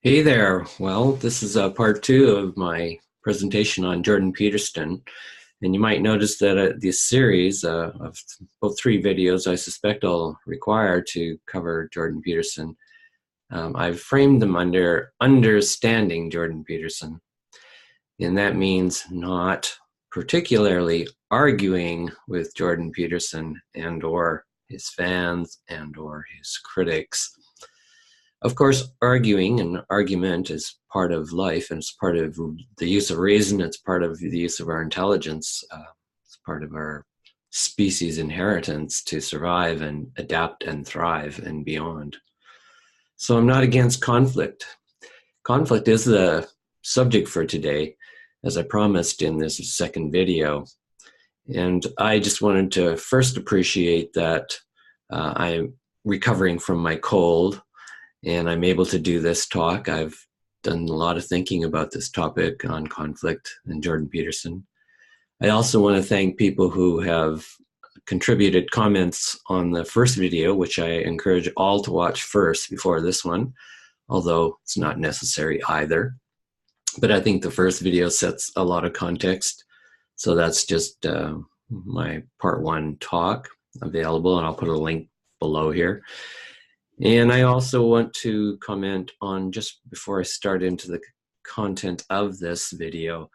Hey there. Well, this is part two of my presentation on Jordan Peterson. And you might notice that this series of both three videos I suspect I'll require to cover Jordan Peterson. I've framed them under understanding Jordan Peterson. And that means not particularly arguing with Jordan Peterson and or his fans and or his critics. Of course, arguing and argument is part of life, and it's part of the use of reason. It's part of the use of our intelligence. It's part of our species inheritance to survive and adapt and thrive and beyond. So I'm not against conflict. Conflict is the subject for today, as I promised in this second video. And I just wanted to first appreciate that I'm recovering from my cold, and I'm able to do this talk. I've done a lot of thinking about this topic on conflict and Jordan Peterson. I also want to thank people who have contributed comments on the first video, which I encourage all to watch first before this one, although it's not necessary either. But I think the first video sets a lot of context. So that's just my part one talk available, and I'll put a link below here. And I also want to comment on, just before I start into the content of this video,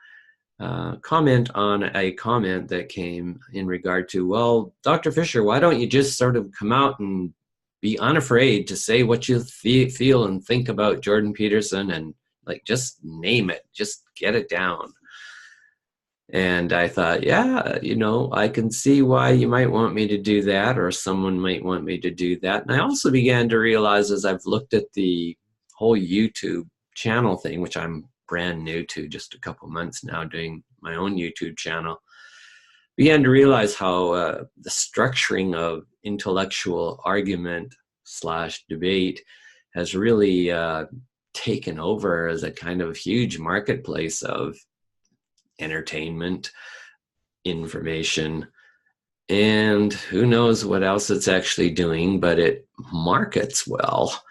comment on a comment that came in regard to, well, Dr. Fisher, why don't you just sort of come out and be unafraid to say what you feel and think about Jordan Peterson, and like just name it, just get it down. And I thought, yeah, you know, I can see why you might want me to do that, or someone might want me to do that. And I also began to realize, as I've looked at the whole YouTube channel thing, which I'm brand new to, just a couple months now doing my own YouTube channel, began to realize how the structuring of intellectual argument / debate has really taken over as a kind of huge marketplace of entertainment, information, and who knows what else it's actually doing, but it markets well.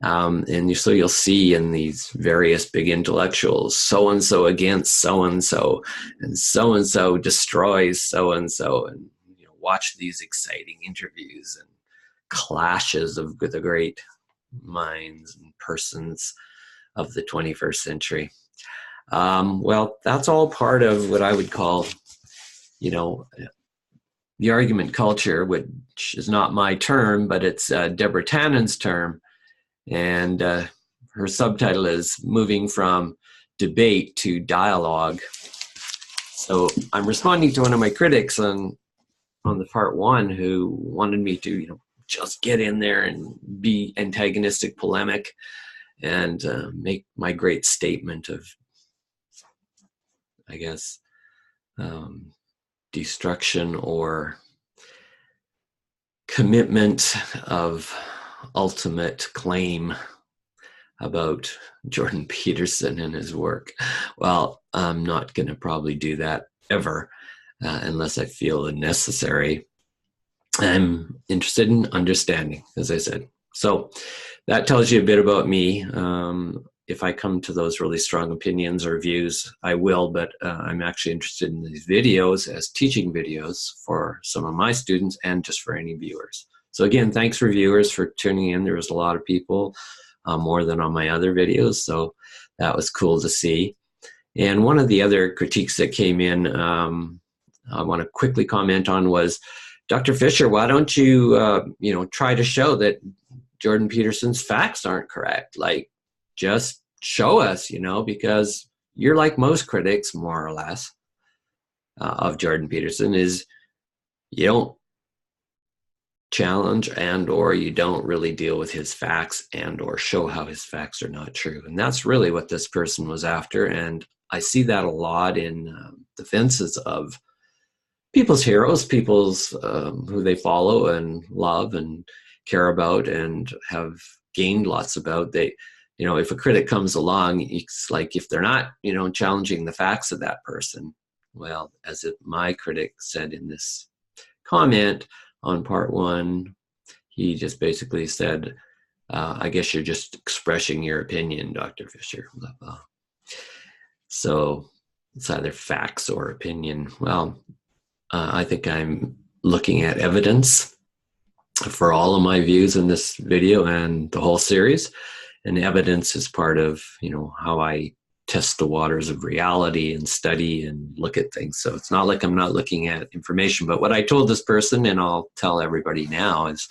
So you'll see in these various big intellectuals, so-and-so against so-and-so, and so-and-so destroys so-and-so, and you know, watch these exciting interviews and clashes of the great minds and persons of the 21st century. Well, that's all part of what I would call, you know, the argument culture, which is not my term, but it's Deborah Tannen's term. And her subtitle is Moving from Debate to Dialogue. So I'm responding to one of my critics on the part one, who wanted me to, you know, just get in there and be antagonistic, polemic, and make my great statement of, I guess, destruction or commitment of ultimate claim about Jordan Peterson and his work. Well, I'm not going to probably do that ever unless I feel it necessary. I'm interested in understanding, as I said. So that tells you a bit about me. If I come to those really strong opinions or views, I will, but I'm actually interested in these videos as teaching videos for some of my students and just for any viewers. So again, thanks for viewers for tuning in. There was a lot of people, more than on my other videos, so that was cool to see. And one of the other critiques that came in, I want to quickly comment on, was, Dr. Fisher, why don't you, you know, try to show that Jordan Peterson's facts aren't correct? Like, just show us, you know, because you're like most critics, more or less, of Jordan Peterson, is you don't challenge and or you don't really deal with his facts and or show how his facts are not true. And that's really what this person was after. And I see that a lot in defenses of people's heroes, people's who they follow and love and care about and have gained lots about. They, you know, if a critic comes along, it's like, if they're not, you know, challenging the facts of that person, well, as my critic said in this comment on part one, he just basically said, I guess you're just expressing your opinion, Dr. Fisher. So it's either facts or opinion. Well, I think I'm looking at evidence for all of my views in this video and the whole series. And evidence is part of, how I test the waters of reality and study and look at things. So it's not like I'm not looking at information. But what I told this person, and I'll tell everybody now, is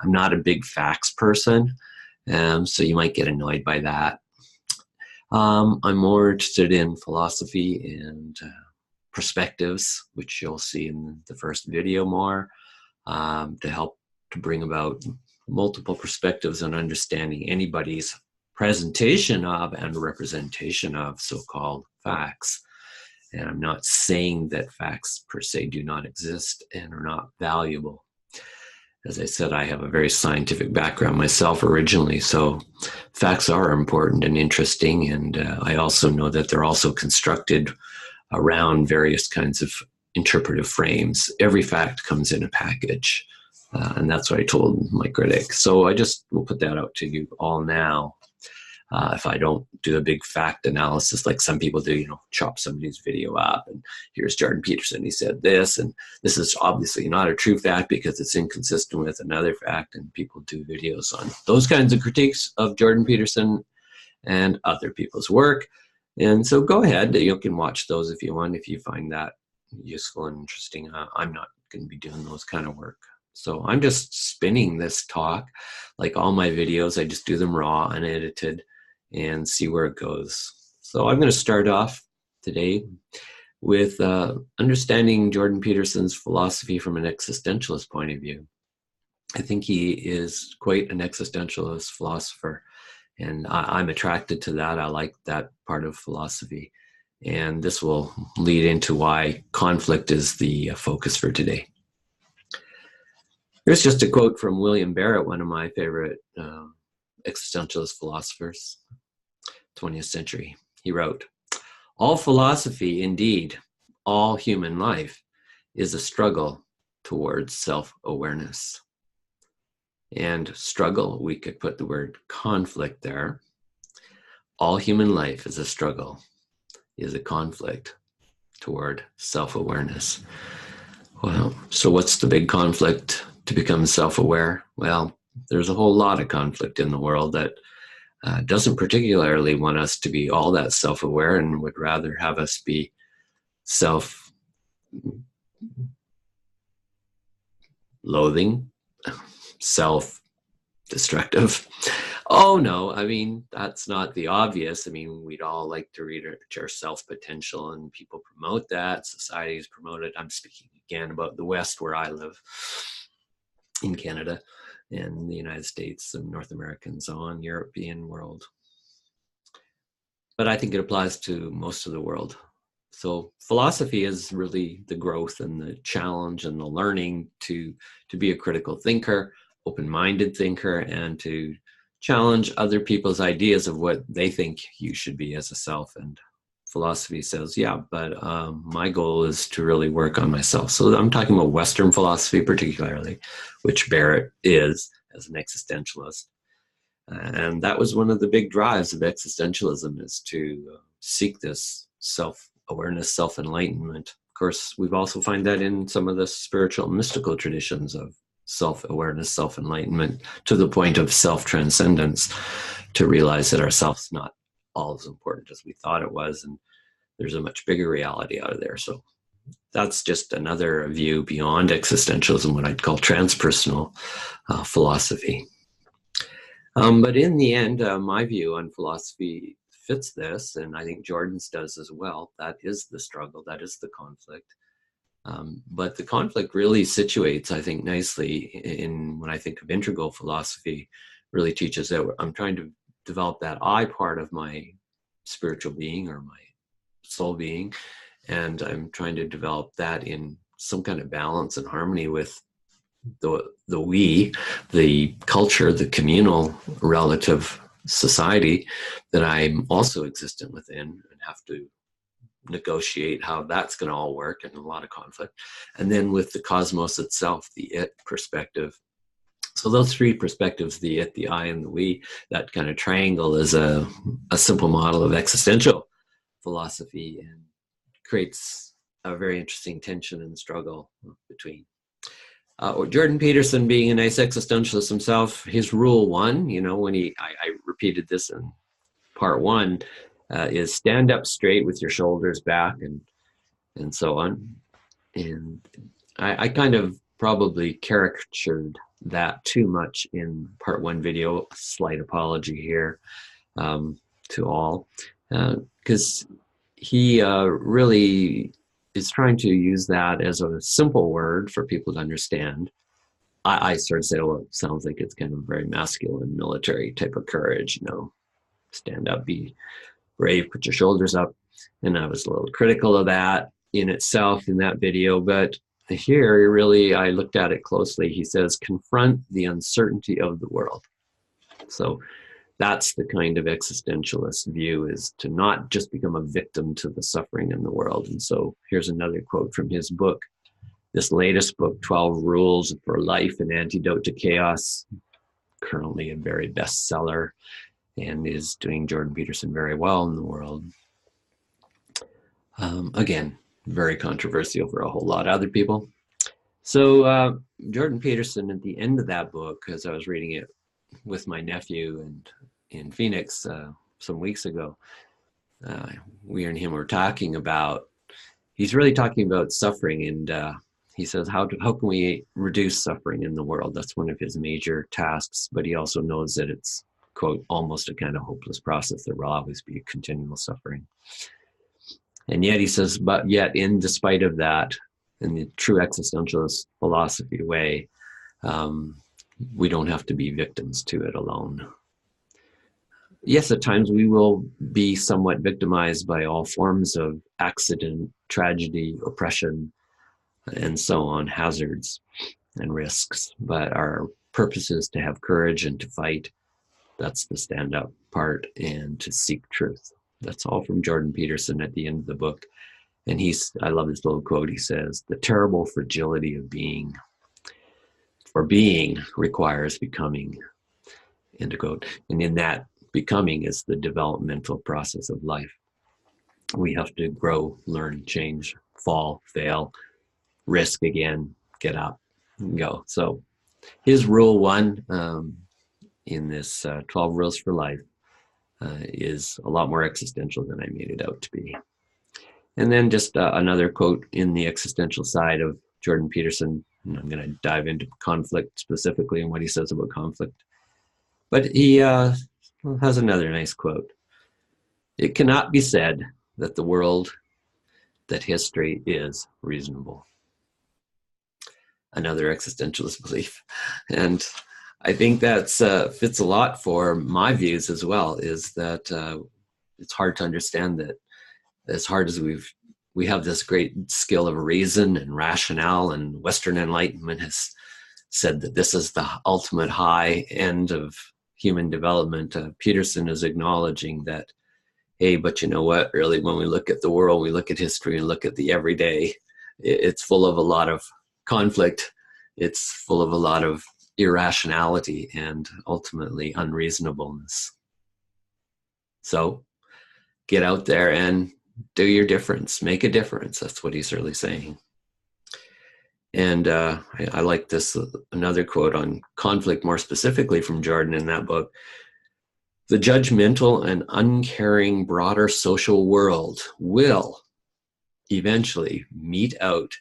I'm not a big facts person. So you might get annoyed by that. I'm more interested in philosophy and perspectives, which you'll see in the first video more, to help to bring about multiple perspectives on understanding anybody's presentation of and representation of so-called facts. And I'm not saying that facts per se do not exist and are not valuable. As I said, I have a very scientific background myself originally, so facts are important and interesting, and I also know that they're also constructed around various kinds of interpretive frames. Every fact comes in a package, and that's what I told my critic. So I just will put that out to you all now. If I don't do a big fact analysis like some people do, chop somebody's video up and here's Jordan Peterson, he said this, and this is obviously not a true fact because it's inconsistent with another fact, and people do videos on those kinds of critiques of Jordan Peterson and other people's work. And so go ahead, you can watch those if you want, if you find that useful and interesting. I'm not going to be doing those kind of work. So I'm just spinning this talk like all my videos. I just do them raw, unedited, and see where it goes. So I'm going to start off today with understanding Jordan Peterson's philosophy from an existentialist point of view. I think he is quite an existentialist philosopher, and I'm attracted to that. I like that part of philosophy, and this will lead into why conflict is the focus for today. Here's just a quote from William Barrett, one of my favorite existentialist philosophers, 20th century. He wrote, "All philosophy, indeed, all human life, is a struggle towards self-awareness." And struggle, we could put the word conflict there. All human life is a struggle, is a conflict toward self-awareness. Well, so what's the big conflict to become self-aware? Well, there's a whole lot of conflict in the world that doesn't particularly want us to be all that self-aware and would rather have us be self-loathing, self-destructive. Oh no, I mean, that's not the obvious. I mean, we'd all like to reach our self-potential, and people promote that. Societies promote it. I'm speaking again about the West where I live, in Canada and the United States and North America and so on, European world. But I think it applies to most of the world. So philosophy is really the growth and the challenge and the learning to be a critical thinker, open-minded thinker, and to challenge other people's ideas of what they think you should be as a self. And philosophy says, yeah, but my goal is to really work on myself. So I'm talking about Western philosophy particularly, which Barrett is as an existentialist. And that was one of the big drives of existentialism, is to seek this self-awareness, self-enlightenment. Of course, we've also find that in some of the spiritual and mystical traditions of self-awareness, self-enlightenment, to the point of self-transcendence, to realize that ourselves not all as important as we thought it was, and there's a much bigger reality out of there. So that's just another view beyond existentialism, what I'd call transpersonal philosophy. But in the end, my view on philosophy fits this, and I think Jordan's does as well. That is the struggle, that is the conflict. But the conflict really situates, I think, nicely in when I think of integral philosophy, really teaches that I'm trying to develop that I part of my spiritual being or my soul being, and I'm trying to develop that in some kind of balance and harmony with the we, the culture, the communal relative society that I'm also existent within, and have to negotiate how that's going to all work, and a lot of conflict. And then with the cosmos itself, the it perspective, So those three perspectives, the it, the I, and the we, that kind of triangle is a simple model of existential philosophy and creates a very interesting tension and struggle between. Jordan Peterson, being a nice existentialist himself, his rule one, you know, when I repeated this in part one, is stand up straight with your shoulders back and so on. And I kind of probably caricatured that too much in part one video. Slight apology here to all, because he really is trying to use that as a simple word for people to understand. I sort of say, well, it sounds like it's kind of very masculine, military type of courage, you know, stand up, be brave, put your shoulders up. And I was a little critical of that in itself in that video, but here really I looked at it closely. He says, confront the uncertainty of the world. So that's the kind of existentialist view, is to not just become a victim to the suffering in the world. And so here's another quote from his book, this latest book, 12 Rules for Life, An Antidote to Chaos, currently a very bestseller and is doing Jordan Peterson very well in the world. Again, very controversial for a whole lot of other people. So Jordan Peterson, at the end of that book, as I was reading it with my nephew and in Phoenix some weeks ago, we and him were talking about, he's really talking about suffering, and he says, how can we reduce suffering in the world? That's one of his major tasks, but he also knows that it's, quote, almost a kind of hopeless process. There will always be continual suffering. And yet he says, but yet in despite of that, in the true existentialist philosophy way, we don't have to be victims to it alone. Yes, at times we will be somewhat victimized by all forms of accident, tragedy, oppression, and so on, hazards and risks. But our purpose is to have courage and to fight. That's the stand-up part, and to seek truth. That's all from Jordan Peterson at the end of the book. And I love his little quote. He says, the terrible fragility of being. For being requires becoming, end quote. And in that becoming is the developmental process of life. We have to grow, learn, change, fall, fail, risk again, get up, and go. So his rule one in this 12 Rules for Life is a lot more existential than I made it out to be. And then just another quote in the existential side of Jordan Peterson, and I'm going to dive into conflict specifically and what he says about conflict. But he has another nice quote. It cannot be said that the world, that history is reasonable. Another existentialist belief. And I think that fits a lot for my views as well, is that it's hard to understand that as hard as we have this great skill of reason and rationale, and Western Enlightenment has said that this is the ultimate high end of human development, Peterson is acknowledging that, hey, but you know what, really, when we look at the world, we look at history and look at the everyday, it's full of a lot of conflict. It's full of a lot of irrationality and ultimately unreasonableness. So get out there and do your difference, make a difference. That's what he's really saying. And I like this, another quote on conflict more specifically from Jordan in that book. The judgmental and uncaring broader social world will eventually mete out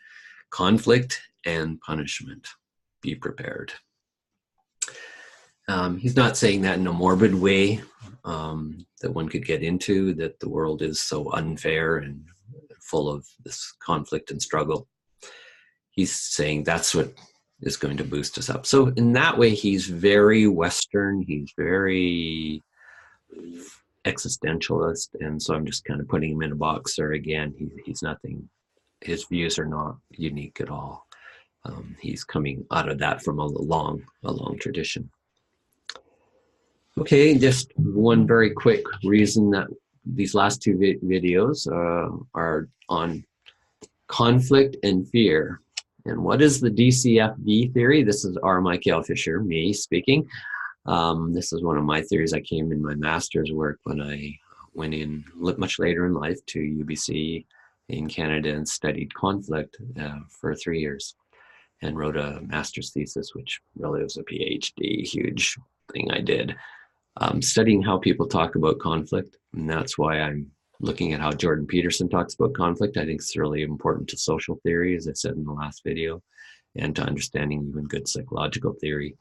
conflict and punishment. Be prepared. He's not saying that in a morbid way that one could get into, that the world is so unfair and full of this conflict and struggle. He's saying that's what is going to boost us up. So in that way, he's very Western. He's very existentialist. And so I'm just kind of putting him in a box there again. He's nothing, his views are not unique at all. He's coming out of that from a long tradition. Okay, just one very quick reason that these last two videos are on conflict and fear. And what is the DCFV theory? This is R. Michael Fisher, me speaking. This is one of my theories. I came in my master's work when I went in much later in life to UBC in Canada and studied conflict for 3 years and wrote a master's thesis, which really was a PhD, huge thing I did, studying how people talk about conflict. And that's why I'm looking at how Jordan Peterson talks about conflict. I think it's really important to social theory, as I said in the last video, and to understanding even good psychological theory,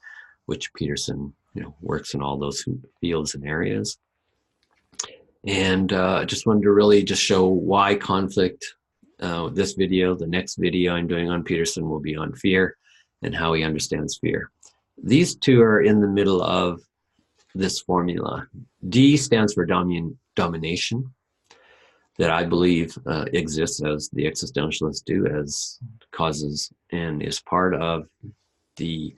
which Peterson works in all those fields and areas. And I just wanted to really just show why conflict. This video, the next video I'm doing on Peterson will be on fear and how he understands fear. These two are in the middle of this formula. D stands for domination, that I believe exists, as the existentialists do, as causes and is part of the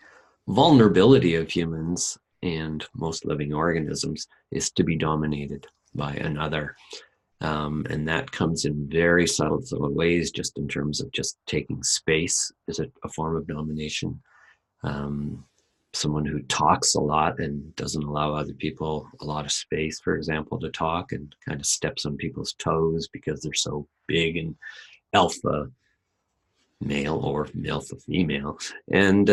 vulnerability of humans and most living organisms, is to be dominated by another. And that comes in very subtle ways, just in terms of just taking space is a form of domination. Someone who talks a lot and doesn't allow other people a lot of space, for example, to talk, and kind of steps on people's toes because they're so big and alpha male or alpha female. And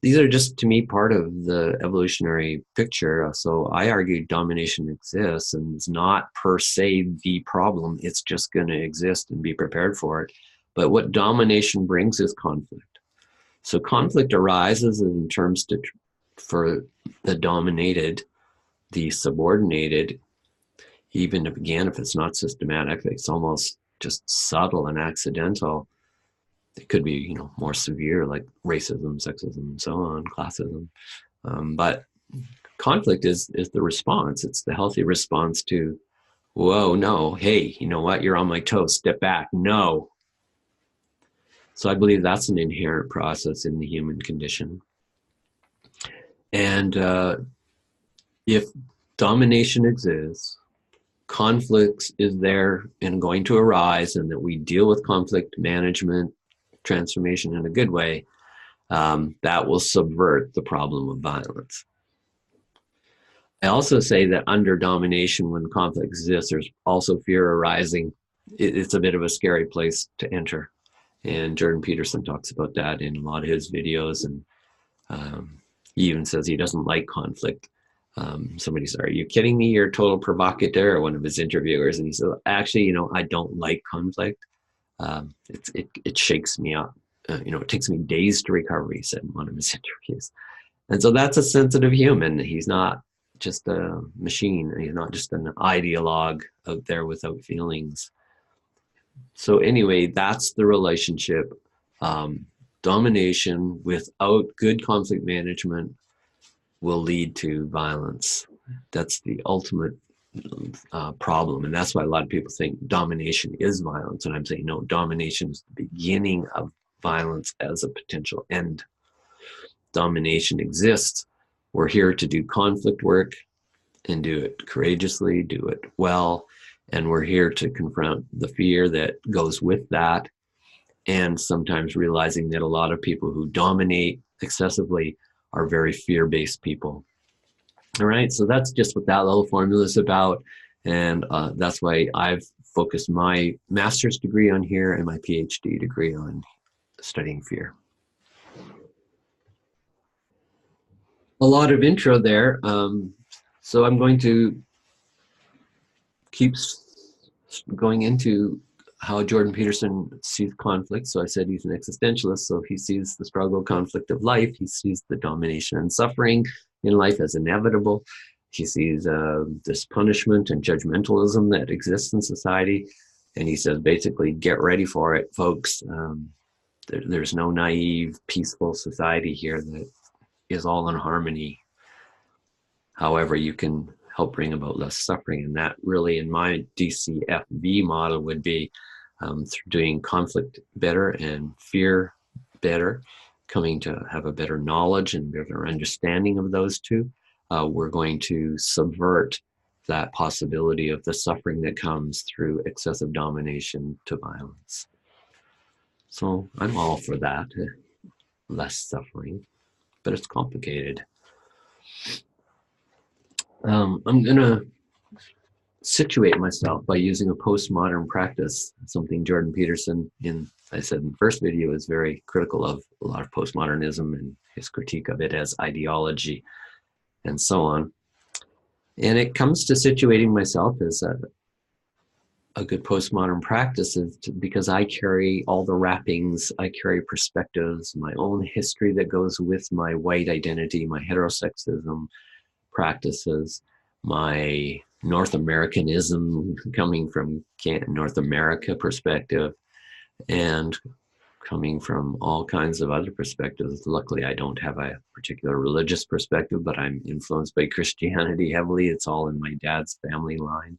these are just, to me, part of the evolutionary picture. So I argue domination exists and is not per se the problem. It's just going to exist and be prepared for it. But what domination brings is conflict. So conflict arises in terms for the dominated, the subordinated, even if, again, if it's not systematic, it's almost just subtle and accidental. It could be, more severe, like racism, sexism, and so on, classism. But conflict is the response. It's the healthy response to, whoa, no, hey, you know what? You're on my toes. Step back. No. So I believe that's an inherent process in the human condition. And if domination exists, conflict is there and going to arise, and that we deal with conflict management, transformation in a good way, that will subvert the problem of violence. I also say that under domination, when conflict exists, there's also fear arising. It's a bit of a scary place to enter. And Jordan Peterson talks about that in a lot of his videos. And he even says he doesn't like conflict. Somebody said, "Are you kidding me? You're a total provocateur," one of his interviewers. And he said, "Actually, I don't like conflict. It shakes me up. It takes me days to recover," he said in one of his interviews. And so that's a sensitive human. He's not just a machine. He's not just an ideologue out there without feelings. So anyway, that's the relationship. Domination without good conflict management will lead to violence. That's the ultimate problem. And that's why a lot of people think domination is violence. And I'm saying, no, domination is the beginning of violence as a potential end. Domination exists. We're here to do conflict work and do it courageously, do it well. And we're here to confront the fear that goes with that. And sometimes realizing that a lot of people who dominate excessively are very fear-based people. All right, so that's just what that little formula is about. And that's why I've focused my master's degree on here and my PhD degree on studying fear. A lot of intro there. So I'm going to keep going into how Jordan Peterson sees conflict. So I said he's an existentialist, so he sees the struggle, conflict of life. He sees the domination and suffering in life as inevitable. He sees this punishment and judgmentalism that exists in society. And he says, basically, get ready for it, folks. There's no naive, peaceful society here that is all in harmony. However, you can help bring about less suffering. And that really, in my DCFV model, would be through doing conflict better and fear better, coming to have a better knowledge and better understanding of those two. We're going to subvert that possibility of the suffering that comes through excessive domination to violence. So I'm all for that, less suffering, but it's complicated. I'm going to situate myself by using a postmodern practice, something Jordan Peterson, I said in the first video, is very critical of a lot of postmodernism and his critique of it as ideology and so on. And it comes to situating myself as a good postmodern practice is because I carry all the wrappings, I carry perspectives, my own history that goes with my white identity, my heterosexism practices, my North Americanism coming from North America perspective, and coming from all kinds of other perspectives. Luckily, I don't have a particular religious perspective, but I'm influenced by Christianity heavily. It's all in my dad's family line.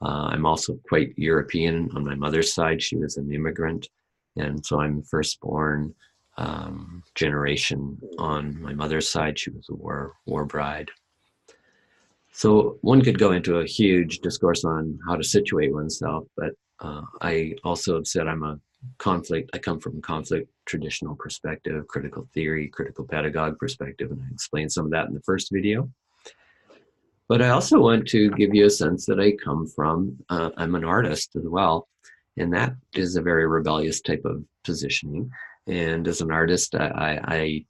I'm also quite European on my mother's side. She was an immigrant, and so I'm firstborn generation on my mother's side. She was a war bride. So one could go into a huge discourse on how to situate oneself, but I also have said I come from a conflict traditional perspective, critical theory, critical pedagogue perspective, and I explained some of that in the first video. But I also want to give you a sense that I come from, I'm an artist as well, and that is a very rebellious type of positioning. And as an artist, I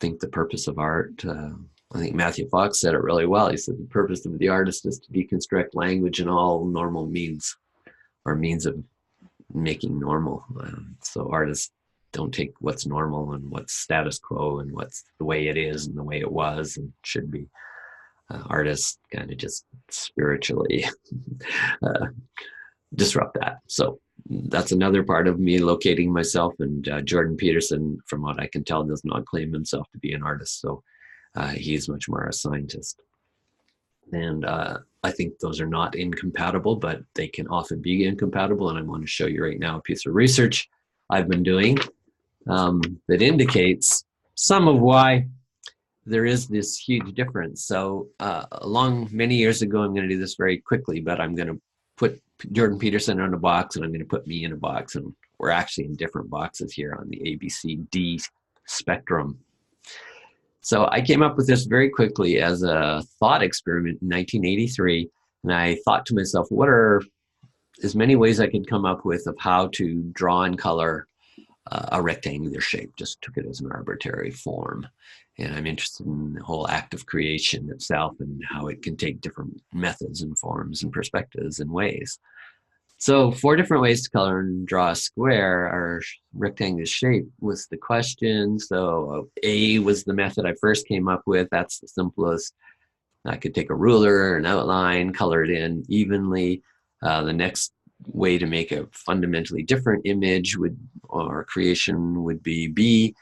think the purpose of art, I think Matthew Fox said it really well. He said the purpose of the artist is to deconstruct language and all normal means, or means of making normal. So artists don't take what's normal and what's status quo and what's the way it is and the way it was and should be. Artists kind of just spiritually disrupt that. So that's another part of me locating myself. And Jordan Peterson, from what I can tell, does not claim himself to be an artist. So he's much more a scientist. And I think those are not incompatible, but they can often be incompatible. And I want to show you right now a piece of research I've been doing that indicates some of why there is this huge difference. So many years ago, I'm going to do this very quickly, but I'm going to put Jordan Peterson in a box and I'm going to put me in a box. And we're actually in different boxes here on the ABCD spectrum. So I came up with this very quickly as a thought experiment in 1983. And I thought to myself, what are as many ways I could come up with of how to draw and color a rectangular shape, just took it as an arbitrary form. And I'm interested in the whole act of creation itself and how it can take different methods and forms and perspectives and ways. So 4 different ways to color and draw a square or rectangular shape was the question. So A was the method I first came up with. That's the simplest. I could take a ruler, an outline, color it in evenly. The next way to make a fundamentally different image or creation would be B.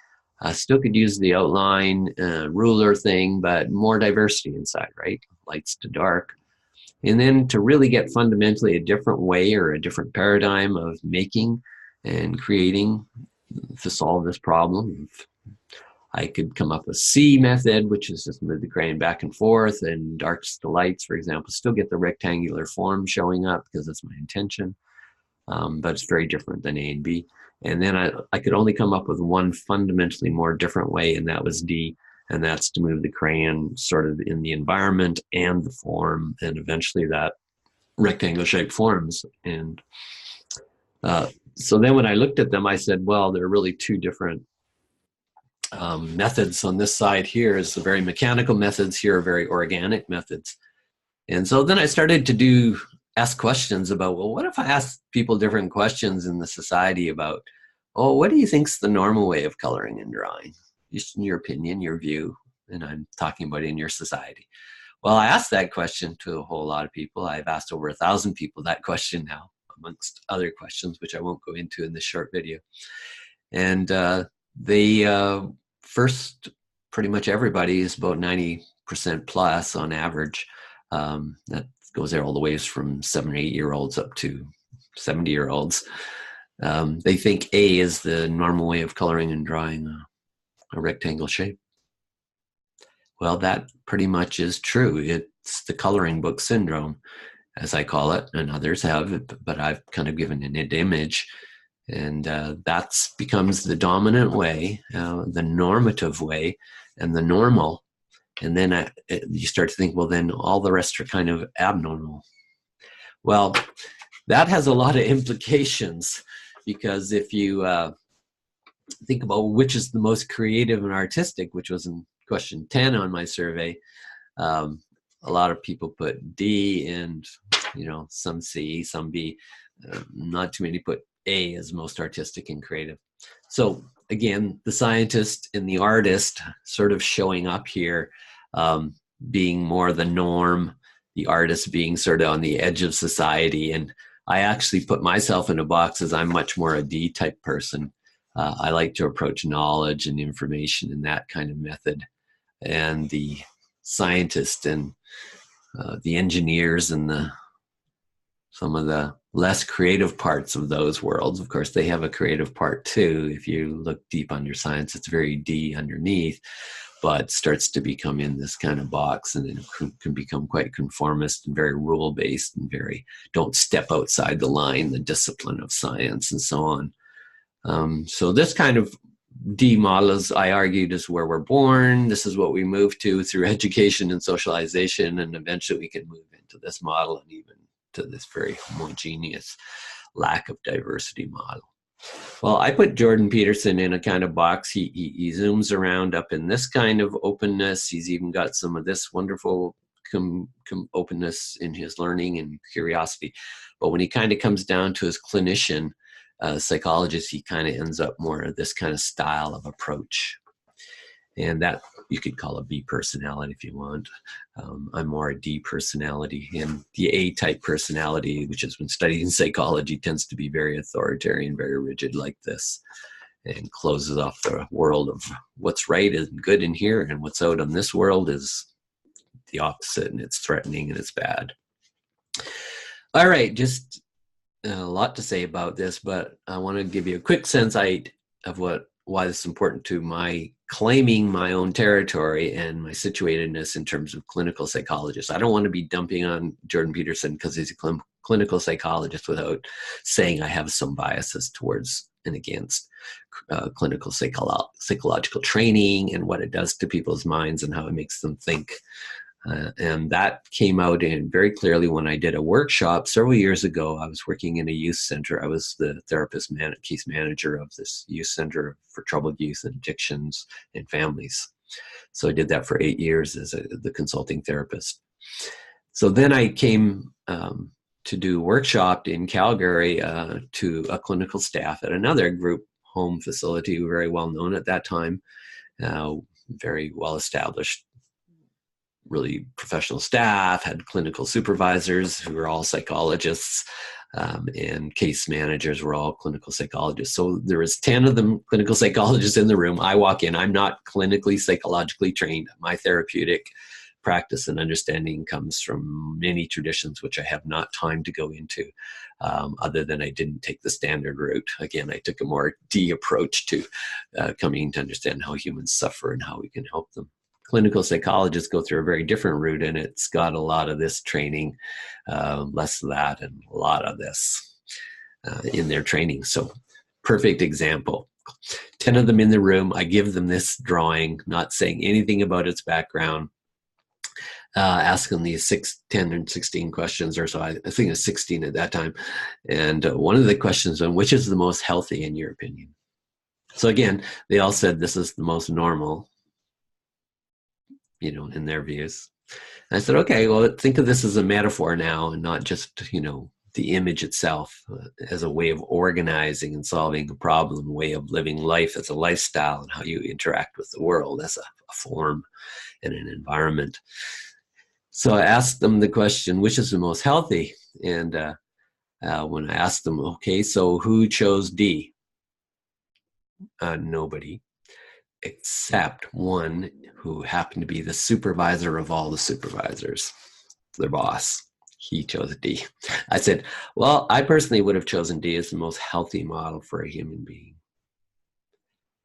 Still could use the outline ruler thing, but more diversity inside, right? Lights to dark. And then to really get fundamentally a different way or a different paradigm of making and creating to solve this problem, I could come up with C method, which is just move the crayon back and forth, and darks to lights, for example, still get the rectangular form showing up because that's my intention. But it's very different than A and B. And then I could only come up with one fundamentally more different way, and that was D, and that's to move the crayon sort of in the environment and the form, and eventually that rectangle shape forms. And so then when I looked at them, I said, well, there are really 2 different methods. On this side here is the very mechanical methods, here are very organic methods. And so then I started to ask questions about, well, what if I ask people different questions in the society about, oh, what do you think's the normal way of coloring and drawing? Just in your opinion, your view, and I'm talking about in your society. Well, I asked that question to a whole lot of people. I've asked over 1,000 people that question now, amongst other questions, which I won't go into in this short video. And first, pretty much everybody is about 90% plus on average. That goes there all the ways from 7 or 8-year-olds up to 70-year-olds. They think A is the normal way of coloring and drawing a rectangle shape. Well, that pretty much is true. It's the coloring book syndrome, as I call it, and others have it, but I've kind of given an image. And that becomes the dominant way, the normative way, and the normal. And then you start to think, well, then all the rest are kind of abnormal. Well, that has a lot of implications, because if you think about which is the most creative and artistic, which was in question 10 on my survey, a lot of people put D, and some C, some B. Not too many put A as most artistic and creative. So again, the scientist and the artist sort of showing up here, being more the norm, the artist being sort of on the edge of society. And I actually put myself in a box as I'm much more a D type person. I like to approach knowledge and information in that kind of method. And the scientist and the engineers and some of the less creative parts of those worlds, of course, they have a creative part too. If you look deep under science, it's very D underneath, but starts to become in this kind of box, and it can become quite conformist and very rule-based and very don't step outside the line, the discipline of science and so on. So this kind of D model, as I argued, is where we're born. This is what we move to through education and socialization, and eventually we can move into this model and even to this very homogeneous lack of diversity model. Well, I put Jordan Peterson in a kind of box. He zooms around up in this kind of openness. He's even got some of this wonderful openness in his learning and curiosity. But when he kind of comes down to his clinician, psychologist, he kind of ends up more of this kind of style of approach. And that you could call a B personality if you want. I'm more a D personality, and the A-type personality, which has been studied in psychology, tends to be very authoritarian, very rigid like this, and closes off the world of what's right and good in here, and what's out on this world is the opposite, and it's threatening and it's bad. All right, just a lot to say about this, but I want to give you a quick sense of why this is important to my claiming my own territory and my situatedness in terms of clinical psychologist. I don't want to be dumping on Jordan Peterson because he's a clinical psychologist without saying I have some biases towards and against clinical psychological training and what it does to people's minds and how it makes them think. And that came out in very clearly when I did a workshop several years ago. I was working in a youth center. I was the case manager of this youth center for troubled youth and addictions and families. So I did that for 8 years as the consulting therapist. So then I came to do a workshop in Calgary to a clinical staff at another group home facility, very well known at that time, very well established, really professional staff, had clinical supervisors who were all psychologists, and case managers were all clinical psychologists. So there was 10 of them clinical psychologists in the room. I walk in, I'm not clinically psychologically trained. My therapeutic practice and understanding comes from many traditions, which I have not time to go into, other than I didn't take the standard route. Again, I took a more D approach to coming to understand how humans suffer and how we can help them. Clinical psychologists go through a very different route, and it's got a lot of this training, less of that, and a lot of this in their training. So perfect example. 10 of them in the room. I give them this drawing, not saying anything about its background, ask them these 10 and 16 questions or so. I think it's 16 at that time. And one of the questions was, which is the most healthy in your opinion? So again, they all said this is the most normal, in their views. And I said, okay, well, think of this as a metaphor now and not just, the image itself as a way of organizing and solving a problem, a way of living life as a lifestyle and how you interact with the world as a form and an environment. So I asked them the question, which is the most healthy? And when I asked them, okay, so who chose D? Nobody, except one who happened to be the supervisor of all the supervisors, their boss. He chose D. I said, well, I personally would have chosen D as the most healthy model for a human being.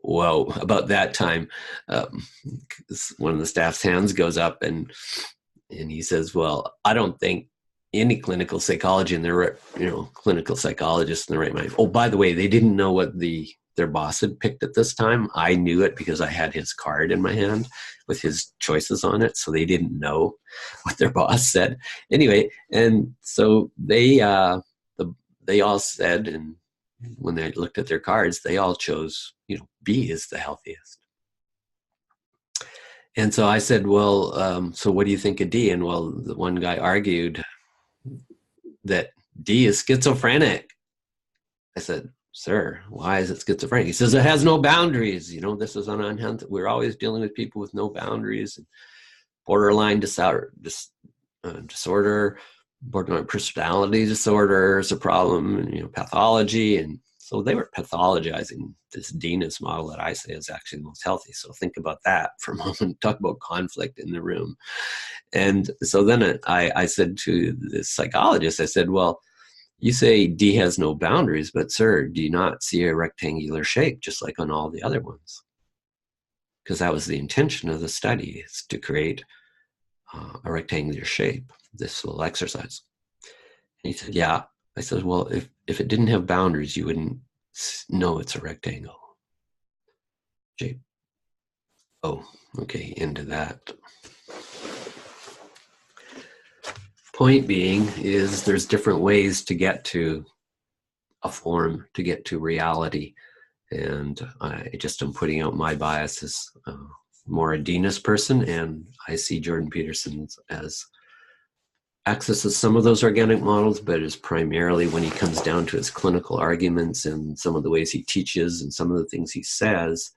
Whoa, about that time, one of the staff's hands goes up and he says, well, I don't think any clinical psychology in their, clinical psychologists in the right mind. Oh, by the way, they didn't know what their boss had picked at this time. I knew it because I had his card in my hand with his choices on it. So they didn't know what their boss said. Anyway, and so they all said, and when they looked at their cards, they all chose, B is the healthiest. And so I said, well, so what do you think of D? And well, the one guy argued that D is schizophrenic. I said, sir, why is it schizophrenic? He says, it has no boundaries. This is an unhealthy. We're always dealing with people with no boundaries. And borderline disorder, borderline personality disorder is a problem, pathology. And so they were pathologizing this D-ness model that I say is actually the most healthy. So think about that for a moment. Talk about conflict in the room. And so then I said to the psychologist, I said, well, you say D has no boundaries, but sir, do you not see a rectangular shape just like on all the other ones? Because that was the intention of the study, is to create a rectangular shape, this little exercise. And he said, yeah. I said, well, if it didn't have boundaries, you wouldn't know it's a rectangle shape. Oh, okay, into that. Point being is there's different ways to get to a form, to get to reality. And I just am putting out my bias as more a D-ness person, and I see Jordan Peterson as accesses some of those organic models, but is primarily when he comes down to his clinical arguments and some of the ways he teaches and some of the things he says,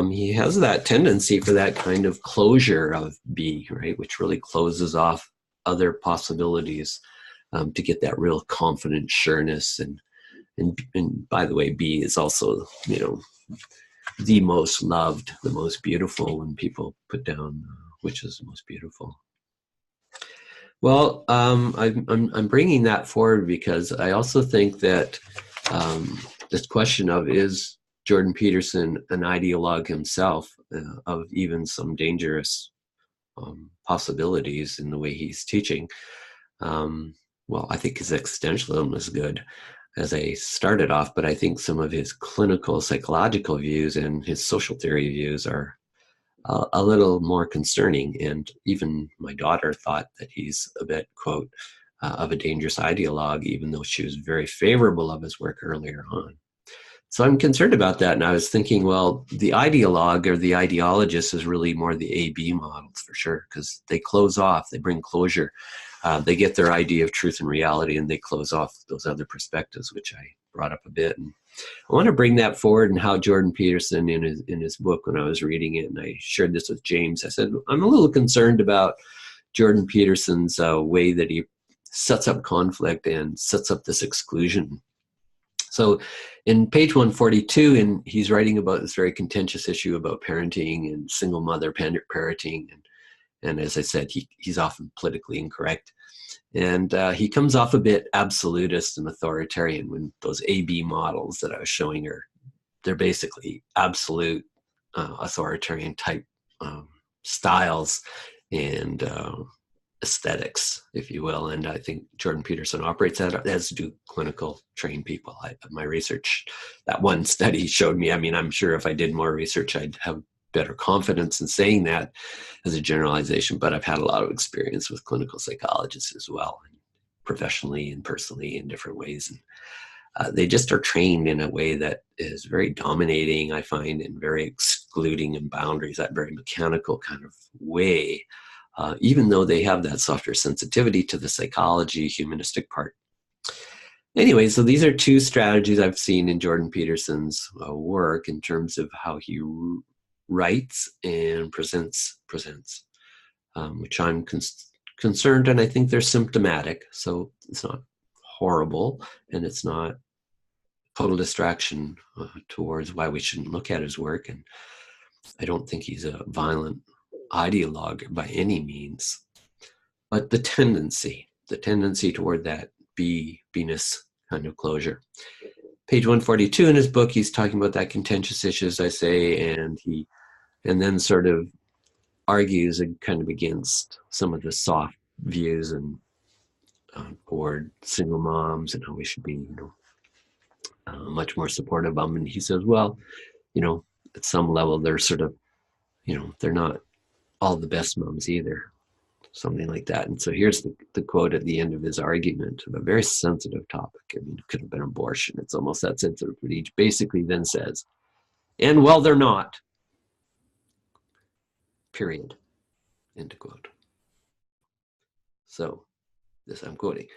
he has that tendency for that kind of closure of B, right, which really closes off other possibilities to get that real confident sureness. And by the way, B is also, the most loved, the most beautiful when people put down which is the most beautiful. Well, I'm bringing that forward because I also think that this question of, is Jordan Peterson an ideologue himself, of even some dangerous possibilities in the way he's teaching? Well, I think his existentialism is good, as I started off, but I think some of his clinical psychological views and his social theory views are a little more concerning. And even my daughter thought that he's a bit, quote, of a dangerous ideologue, even though she was very favorable of his work earlier on. So I'm concerned about that. And I was thinking, well, the ideologue or the ideologist is really more the AB models for sure, because they close off, they bring closure. They get their idea of truth and reality, and they close off those other perspectives, which I brought up a bit. And I want to bring that forward, and how Jordan Peterson in his book, when I was reading it, and I shared this with James, I said, I'm a little concerned about Jordan Peterson's way that he sets up conflict and sets up this exclusion. So in page 142, and he's writing about this very contentious issue about parenting and single mother parenting. And as I said, he's often politically incorrect. And he comes off a bit absolutist and authoritarian when those AB models that I was showing they're basically absolute authoritarian type styles and aesthetics, if you will. And I think Jordan Peterson operates that, as do clinical trained people. My research, that one study showed me, I'm sure if I did more research, I'd have better confidence in saying that as a generalization, but I've had a lot of experience with clinical psychologists as well, and professionally and personally in different ways. And they just are trained in a way that is very dominating, I find, and very excluding in boundaries, that very mechanical kind of way, even though they have that softer sensitivity to the psychology, humanistic part. Anyway, so these are two strategies I've seen in Jordan Peterson's work in terms of how he writes and presents, which I'm concerned, and I think they're symptomatic. So it's not horrible, and it's not total distraction towards why we shouldn't look at his work. And I don't think he's a violent ideologue by any means, but the tendency toward that B-ness kind of closure. Page 142 in his book, he's talking about that contentious issue, as I say, and then sort of argues and kind of against some of the soft views and toward single moms and how we should be, much more supportive of them. And he says, well, at some level, they're sort of, they're not all the best moms either, something like that. And so here's the quote at the end of his argument of a very sensitive topic. I mean, it could have been abortion. It's almost that sensitive, but he basically then says, and well, they're not, period, end quote. So this I'm quoting,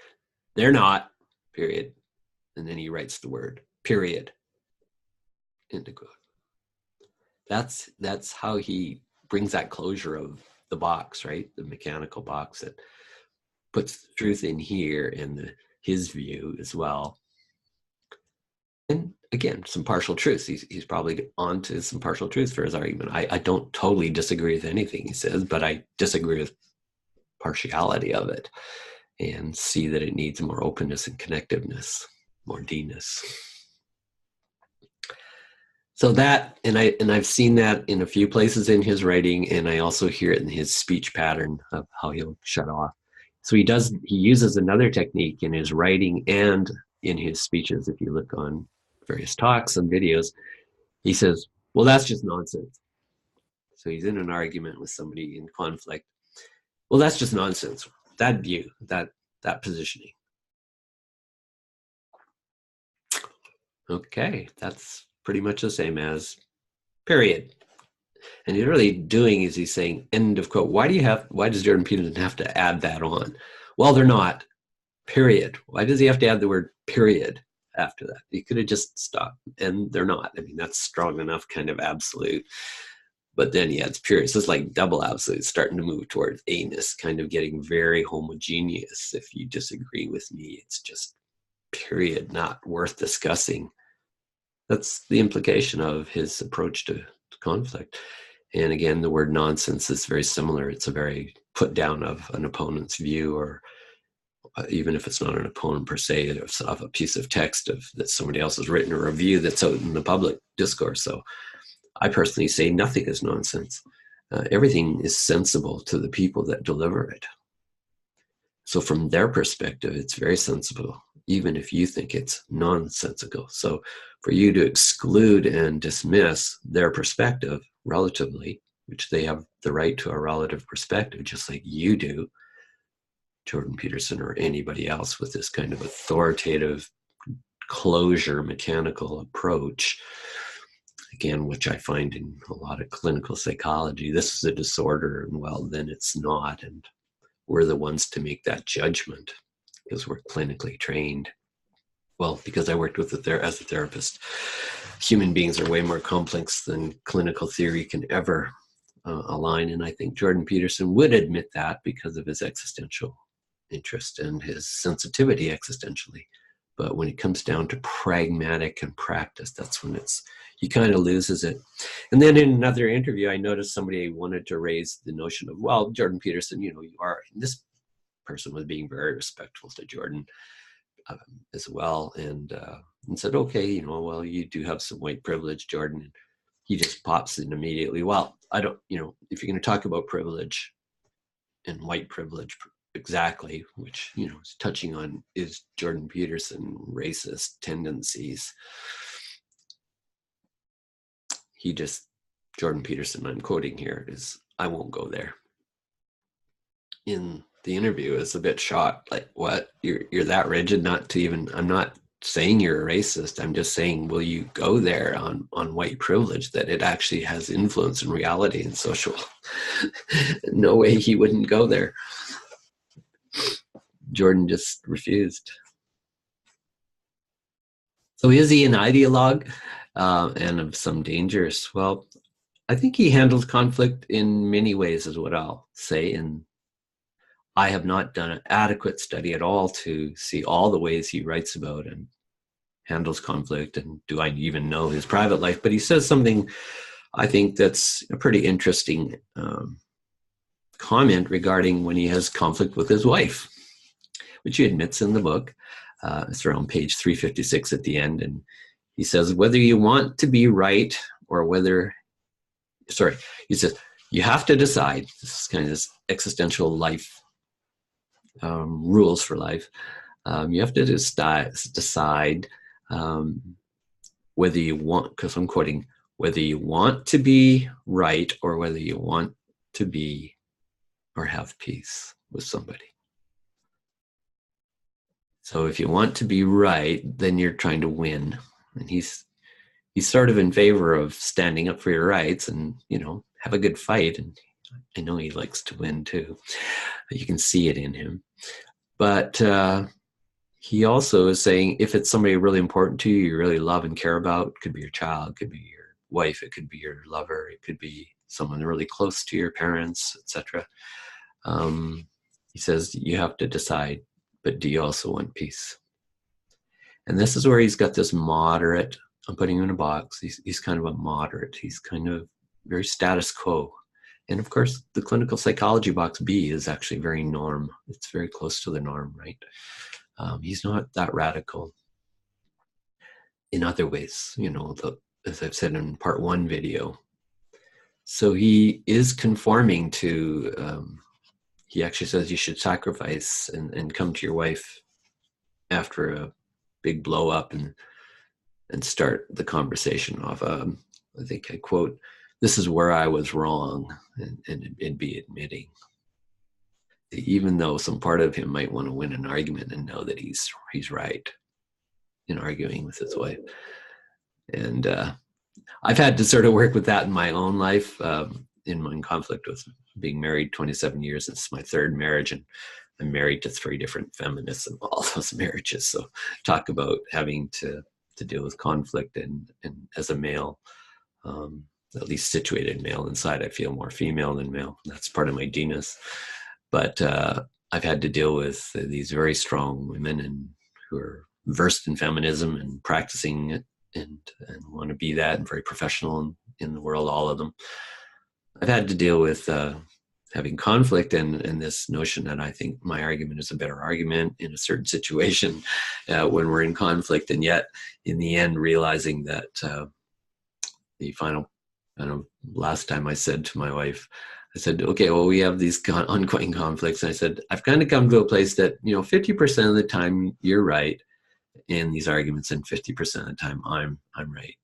they're not, period. And then he writes the word, period, end quote. That's how he brings that closure of the box, right? The mechanical box that puts the truth in here and his view as well. And again, some partial truths. He's probably onto some partial truths for his argument. I don't totally disagree with anything he says, but I disagree with partiality of it and see that it needs more openness and connectiveness, more D-ness. So that, and I've seen that in a few places in his writing, and I also hear it in his speech pattern of how he'll shut off. So he uses another technique in his writing and in his speeches. If you look on various talks and videos, he says, well, that's just nonsense. So he's in an argument with somebody in conflict. Well, that's just nonsense. That view, that positioning. Okay, that's pretty much the same as period. And he's really doing is he's saying end of quote. Why does Jordan Peterson have to add that on? Well, they're not, period. Why does he have to add the word period after that? He could have just stopped, and they're not. I mean, that's strong enough kind of absolute. But then he adds period. So it's like double absolute, starting to move towards anus, kind of getting very homogeneous. If you disagree with me, it's just period, not worth discussing. That's the implication of his approach to conflict. And again, the word nonsense is very similar. It's a very put down of an opponent's view, or even if it's not an opponent per se, of a piece of text that somebody else has written, or a view that's out in the public discourse. So I personally say nothing is nonsense. Everything is sensible to the people that deliver it. So from their perspective, it's very sensible, even if you think it's nonsensical. So for you to exclude and dismiss their perspective relatively, which they have the right to a relative perspective, just like you do, Jordan Peterson or anybody else with this kind of authoritative closure mechanical approach, again, which I find in a lot of clinical psychology, this is a disorder, and well, then it's not. And we're the ones to make that judgment because we're clinically trained. Well, because I worked with as a therapist, human beings are way more complex than clinical theory can ever align. And I think Jordan Peterson would admit that because of his existential interest and his sensitivity existentially. But when it comes down to pragmatic and practice, that's when he kind of loses it. And then in another interview, I noticed somebody wanted to raise the notion of, well, Jordan Peterson, you are, and this person was being very respectful to Jordan as well, and said, okay, well, you do have some white privilege, Jordan. And he just pops in immediately. Well, I don't, if you're going to talk about privilege and white privilege, exactly, which is touching on, is Jordan Peterson racist tendencies. Jordan Peterson, I'm quoting here, is, I won't go there. In the interview, is a bit shocked, like, what, you're that rigid not to even, I'm not saying you're a racist, I'm just saying, will you go there on white privilege, that it actually has influence in reality and social? No way he wouldn't go there. Jordan just refused. So is he an ideologue and of some dangers? Well, I think he handles conflict in many ways, is what I'll say. And I have not done an adequate study at all to see all the ways he writes about and handles conflict. And do I even know his private life? But he says something, I think, that's a pretty interesting comment regarding when he has conflict with his wife, which he admits in the book. It's around page 356 at the end. And he says, whether you want to be right or he says, you have to decide, this is kind of this existential life rules for life. You have to decide whether you want, because I'm quoting, whether you want to be right or whether you want to be or have peace with somebody. So if you want to be right, then you're trying to win. And he's sort of in favor of standing up for your rights and, you know, have a good fight. And I know he likes to win too. You can see it in him. But he also is saying, if it's somebody really important to you, you really love and care about, it could be your child, could be your wife, it could be your lover, it could be someone really close to your parents, etc. He says you have to decide, but do you also want peace? And this is where he's got this moderate, I'm putting him in a box, he's kind of a moderate, he's kind of very status quo. And of course, the clinical psychology box B is actually very norm. It's very close to the norm, right? He's not that radical in other ways, you know, as I've said in part 1 video. So he is conforming to, he actually says you should sacrifice and come to your wife after a big blow up and start the conversation off. I think I quote, "This is where I was wrong," and be admitting. Even though some part of him might want to win an argument and know that he's right in arguing with his wife. And I've had to sort of work with that in my own life, in conflict with being married 27 years. It's my 3rd marriage, and I'm married to 3 different feminists in all those marriages. So talk about having to deal with conflict, and as a male, at least situated male inside, I feel more female than male. That's part of my D-ness. But I've had to deal with these very strong women and who are versed in feminism and practicing it and want to be that, and very professional in the world, all of them. I've had to deal with having conflict and this notion that I think my argument is a better argument in a certain situation when we're in conflict, and yet in the end realizing that the final, last time I said to my wife, I said, okay, well, we have these ongoing conflicts. And I said, I've kind of come to a place that, 50% of the time you're right in these arguments, and 50% of the time I'm right.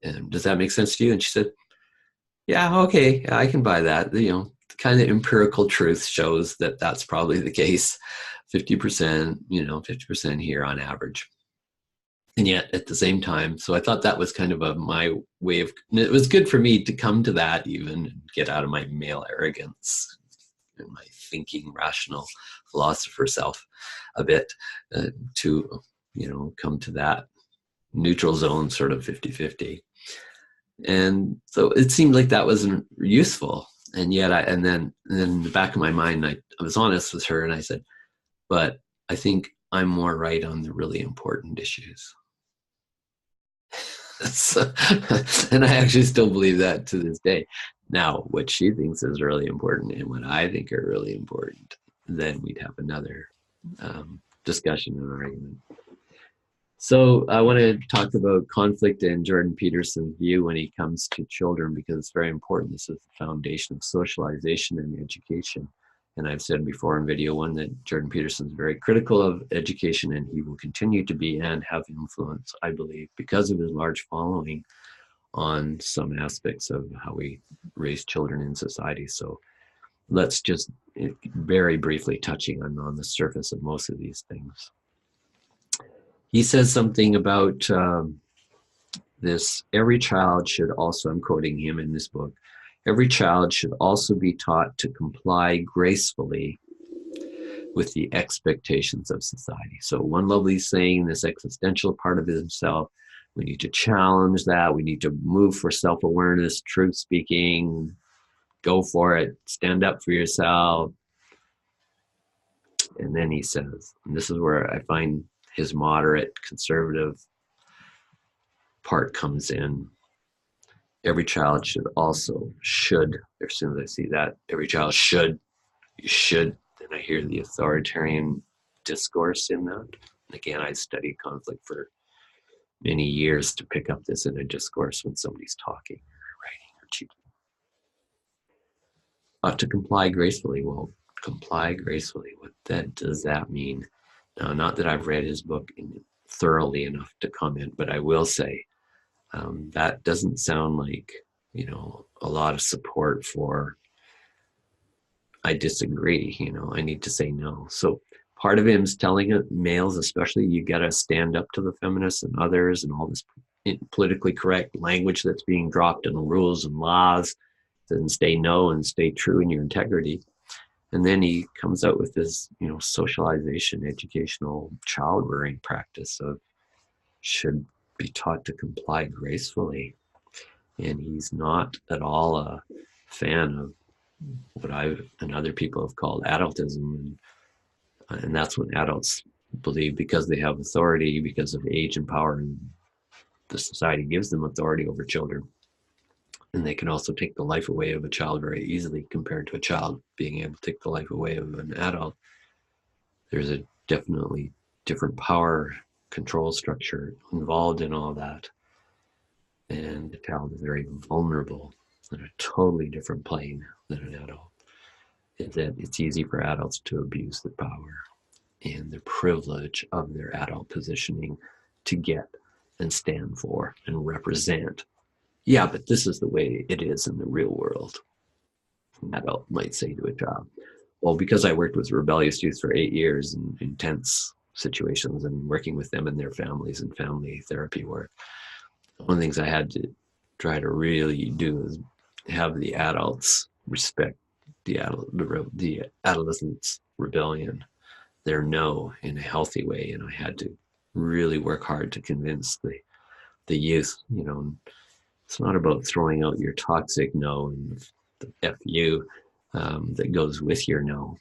And does that make sense to you? And she said, yeah, okay, I can buy that. The kind of empirical truth shows that that's probably the case. 50%, 50% here on average. And yet at the same time, so I thought that was kind of my way of, it was good for me to come to that, even get out of my male arrogance and my thinking rational philosopher self a bit, to, come to that neutral zone, sort of 50-50. And so it seemed like that wasn't useful. And yet and then in the back of my mind, I was honest with her and I said, but I think I'm more right on the really important issues. So, and I actually still believe that to this day. Now, what she thinks is really important and what I think are really important, then we'd have another discussion and argument. So I want to talk about conflict and Jordan Peterson's view when he comes to children, because it's very important. This is the foundation of socialization and education. And I've said before in video 1 that Jordan Peterson is very critical of education, and he will continue to be and have influence, I believe, because of his large following on some aspects of how we raise children in society. So let's just very briefly touching on the surface of most of these things. He says something about this, every child should also, I'm quoting him in this book, every child should also be taught to comply gracefully with the expectations of society. So one lovely saying, this existential part of himself, we need to challenge that. We need to move for self-awareness, truth speaking, go for it, stand up for yourself. And then he says, and this is where I find his moderate conservative part comes in. Every child should, as soon as I see that, every child should, and I hear the authoritarian discourse in that. Again, I studied conflict for many years to pick up this in a discourse when somebody's talking or writing or teaching. To comply gracefully. Well, comply gracefully. What does that mean? Now, not that I've read his book thoroughly enough to comment, but I will say that doesn't sound like, a lot of support for, I disagree, I need to say no. So part of him is telling it, males especially, you got to stand up to the feminists and others and all this politically correct language that's being dropped in rules and laws, and stay no and stay true in your integrity. And then he comes out with this, socialization, educational child rearing practice of should be taught to comply gracefully. And he's not at all a fan of what I and other people have called adultism. And that's when adults believe because they have authority, because of age and power, and the society gives them authority over children. And they can also take the life away of a child very easily compared to a child being able to take the life away of an adult. There's a definitely different power control structure involved in all that. And the child is very vulnerable on a totally different plane than an adult. It's easy for adults to abuse the power and the privilege of their adult positioning to get and stand for and represent. Yeah, but this is the way it is in the real world. An adult might say to a child, well, because I worked with rebellious youth for 8 years in intense situations and working with them and their families and family therapy work, one of the things I had to try to really do is have the adults respect the adolescents' rebellion, their no, in a healthy way. And I had to really work hard to convince the youth, it's not about throwing out your toxic no and the F you that goes with your no.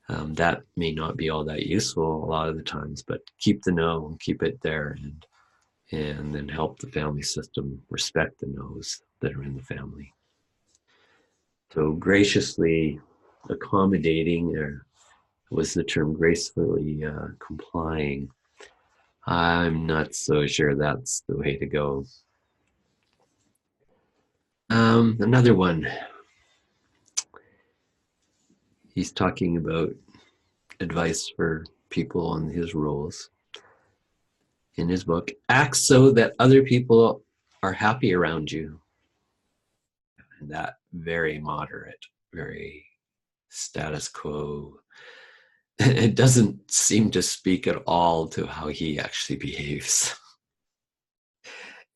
That may not be all that useful a lot of the times, but keep the no and keep it there, and then help the family system respect the no's that are in the family. So graciously accommodating, or was the term gracefully complying? I'm not so sure that's the way to go. Another one. He's talking about advice for people on his rules in his book. Act so that other people are happy around you. And that very moderate, very status quo. It doesn't seem to speak at all to how he actually behaves.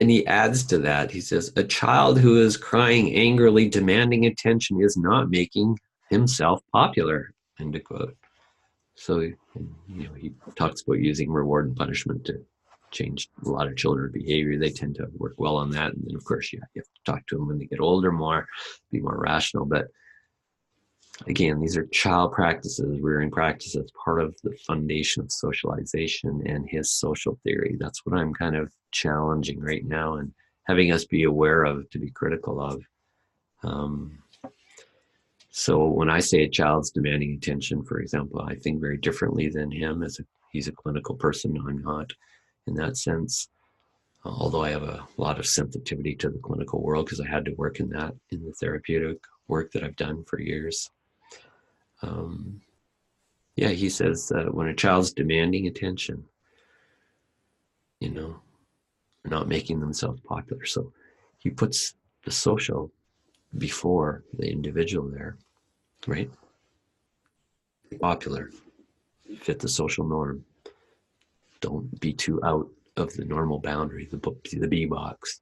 And he adds to that, he says, a child who is crying angrily, demanding attention is not making himself popular, end of quote. So, he talks about using reward and punishment to change a lot of children's behavior. They tend to work well on that. And then, of course, you have to talk to them when they get older more, be more rational. But again, these are child practices, rearing practices, part of the foundation of socialization and his social theory. That's what I'm kind of challenging right now and having us be aware of, to be critical of. So when I say a child's demanding attention, for example, I think very differently than him. He's a clinical person. I'm not in that sense, although I have a lot of sensitivity to the clinical world because I had to work in that in the therapeutic work that I've done for years. He says that when a child's demanding attention, they're not making themselves popular. So he puts the social before the individual there, right? Popular, fit the social norm. Don't be too out of the normal boundary, the B box.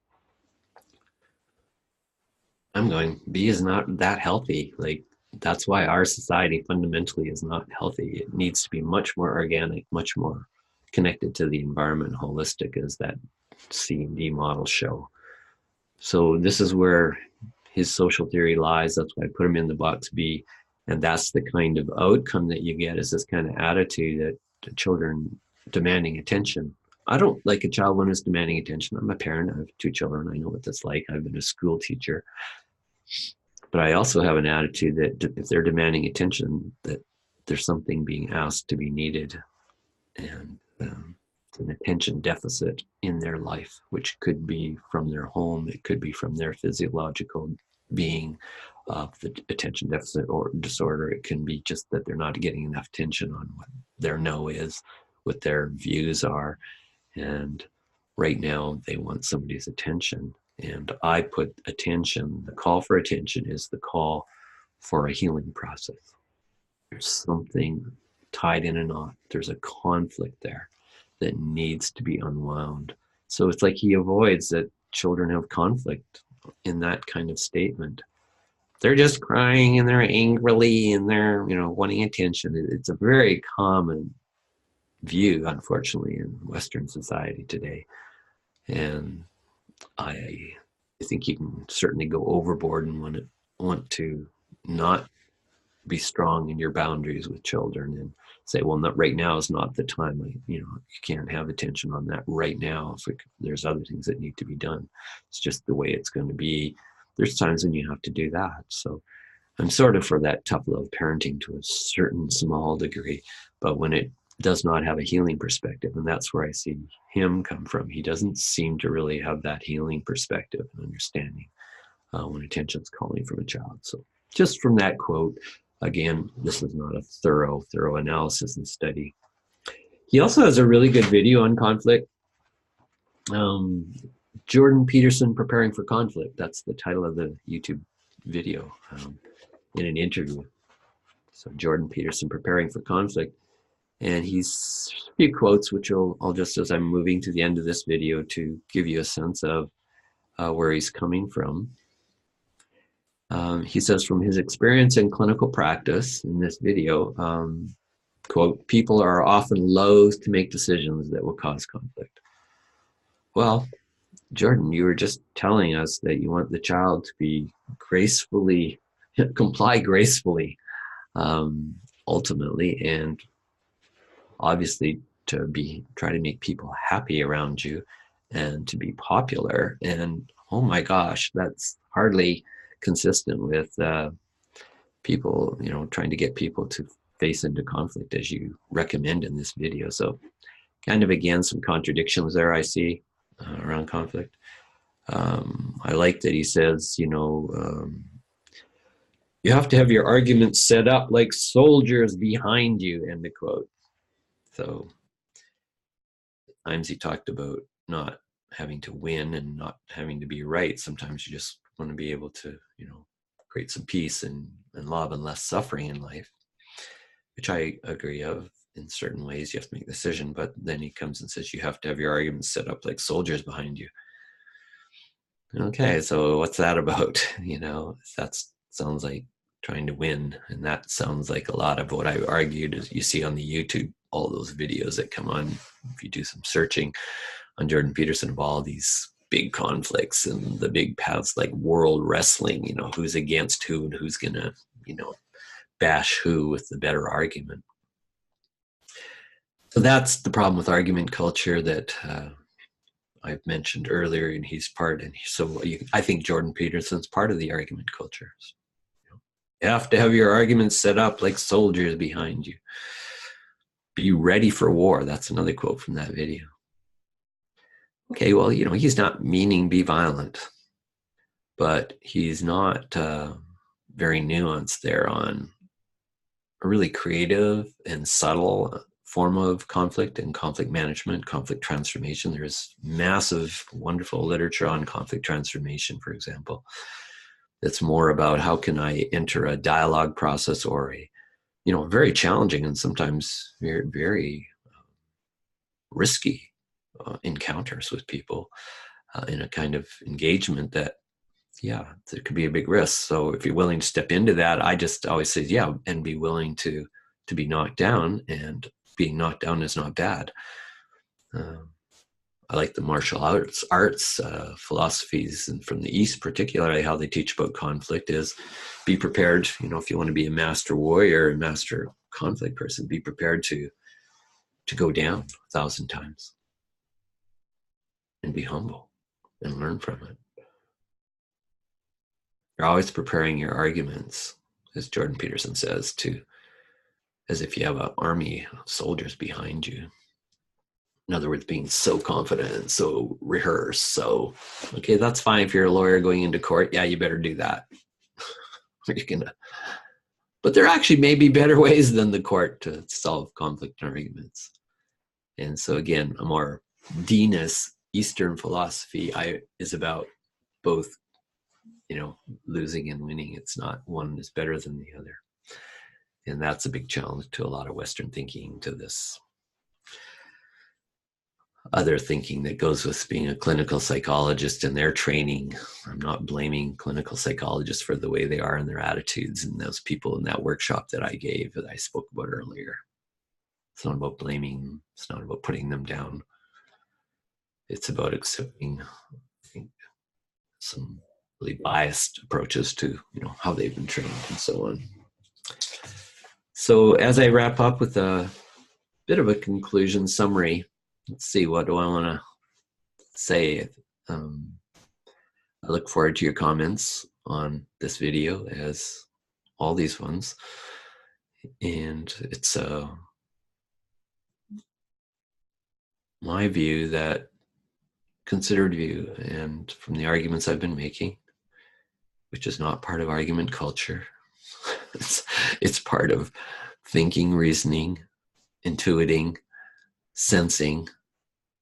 I'm going, B is not that healthy. Like, that's why our society fundamentally is not healthy. It needs to be much more organic, much more connected to the environment, holistic, as that C and D models show. So this is where his social theory lies. That's why I put him in the box B. And that's the kind of outcome that you get, is this kind of attitude that the children demanding attention. I don't like a child when it's demanding attention. I'm a parent. I have 2 children. I know what that's like. I've been a school teacher. But I also have an attitude that if they're demanding attention, that there's something being asked to be needed, and an attention deficit in their life, which could be from their home, it could be from their physiological being, of the attention deficit or disorder. It can be just that they're not getting enough attention on what their no is, what their views are. And right now they want somebody's attention. And I put attention, the call for attention is the call for a healing process. There's something tied in a knot. There's a conflict there that needs to be unwound. So it's like he avoids that children have conflict in that kind of statement. They're just crying and they're angrily and they're, wanting attention. It's a very common view, unfortunately, in Western society today. And I think you can certainly go overboard and want to not be strong in your boundaries with children and say, well, not right now is not the time. You can't have attention on that right now. It's like there's other things that need to be done. It's just the way it's going to be. There's times when you have to do that. So I'm sort of for that tough love parenting to a certain small degree, but when it does not have a healing perspective, and that's where I see him come from. He doesn't seem to really have that healing perspective and understanding when attention's calling from a child. So just from that quote, again, this is not a thorough analysis and study. He also has a really good video on conflict. Jordan Peterson, Preparing for Conflict. That's the title of the YouTube video in an interview. So Jordan Peterson, Preparing for Conflict. And he's a few quotes, which I'll just, as I'm moving to the end of this video, to give you a sense of where he's coming from. He says, from his experience in clinical practice in this video, quote, people are often loath to make decisions that will cause conflict. Well, Jordan, you were just telling us that you want the child to be gracefully, comply gracefully, ultimately, and obviously to try to make people happy around you and to be popular. And oh my gosh, that's hardly consistent with people, trying to get people to face into conflict as you recommend in this video. So kind of, again, some contradictions there I see around conflict. I like that he says, you have to have your arguments set up like soldiers behind you, end of quote. So times he talked about not having to win and not having to be right. Sometimes you just want to be able to, create some peace and love and less suffering in life, which I agree of. In certain ways, you have to make a decision, but then he comes and says you have to have your arguments set up like soldiers behind you. Okay, so what's that about? That sounds like trying to win, and that sounds like a lot of what I argued, as you see on the YouTube, all those videos that come on, if you do some searching on Jordan Peterson, of all these big conflicts and the big paths like world wrestling, who's against who and who's gonna, bash who with the better argument. So that's the problem with argument culture that I've mentioned earlier, and he's part. And I think Jordan Peterson's part of the argument culture. You have to have your arguments set up like soldiers behind you. Be ready for war. That's another quote from that video. Okay, well, he's not meaning be violent, but he's not very nuanced there on a really creative and subtle form of conflict and conflict management, conflict transformation. There's massive, wonderful literature on conflict transformation, for example. It's more about how can I enter a dialogue process or a, very challenging and sometimes very, very risky encounters with people in a kind of engagement that, there could be a big risk. So if you're willing to step into that, I just always say, and be willing to be knocked down, and being knocked down is not bad. I like the martial arts philosophies, and from the East particularly, how they teach about conflict is be prepared, if you want to be a master warrior, a master conflict person, be prepared to go down 1,000 times and be humble and learn from it. You're always preparing your arguments, as Jordan Peterson says, as if you have an army of soldiers behind you. In other words, being so confident, so rehearsed. So, okay, that's fine if you're a lawyer going into court. Yeah, you better do that. You're gonna, but there actually may be better ways than the court to solve conflict and arguments. And so again, a more D-ness Eastern philosophy is about both, you know, losing and winning. It's not one is better than the other. And that's a big challenge to a lot of Western thinking, to this other thinking that goes with being a clinical psychologist and their training. I'm not blaming clinical psychologists for the way they are and their attitudes, and those people in that workshop that I gave, that I spoke about earlier. It's not about blaming them. It's not about putting them down. It's about accepting, I think, some really biased approaches to, you know, how they've been trained and so on. So as I wrap up with a bit of a conclusion summary, let's see, what do I want to say? I look forward to your comments on this video, as all these ones. And it's my view, that considered view, and from the arguments I've been making, which is not part of argument culture. It's part of thinking, reasoning, intuiting, sensing,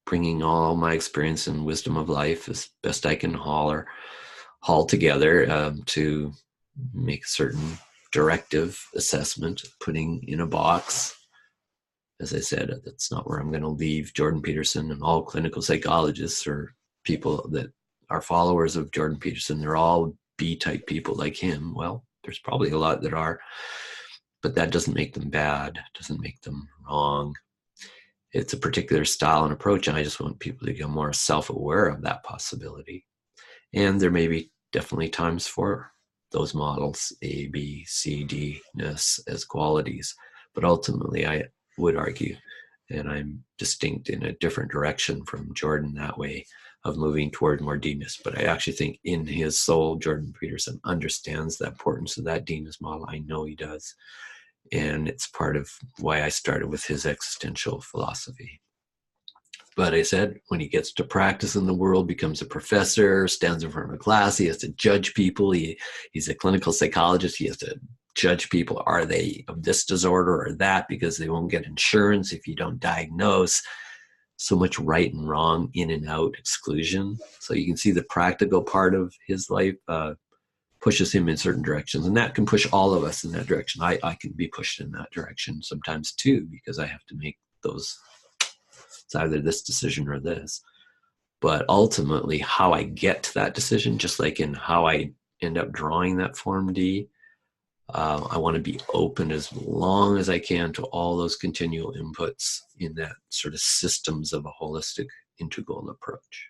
bringing all my experience and wisdom of life as best I can haul together to make a certain directive assessment, putting in a box. As I said, that's not where I'm going to leave Jordan Peterson and all clinical psychologists or people that are followers of Jordan Peterson. They're all B-type people like him. Well, there's probably a lot that are, but that doesn't make them bad, doesn't make them wrong. It's a particular style and approach, and I just want people to get more self-aware of that possibility. And there may be definitely times for those models, A, B, C, D, ness as qualities, but ultimately I would argue, and I'm distinct in a different direction from Jordan that way, of moving toward more D-ness. But I actually think in his soul, Jordan Peterson understands the importance of that D-ness model. I know he does. And it's part of why I started with his existential philosophy. But I said, when he gets to practice in the world, becomes a professor, stands in front of a class, he has to judge people. He's a clinical psychologist. He has to judge people. Are they of this disorder or that? Because they won't get insurance if you don't diagnose. So much right and wrong, in and out, exclusion. So you can see the practical part of his life pushes him in certain directions, and that can push all of us in that direction. I can be pushed in that direction sometimes too, because I have to make those, it's either this decision or this. But ultimately, how I get to that decision, just like in how I end up drawing that Form D, I want to be open as long as I can to all those continual inputs in that sort of systems of a holistic integral approach,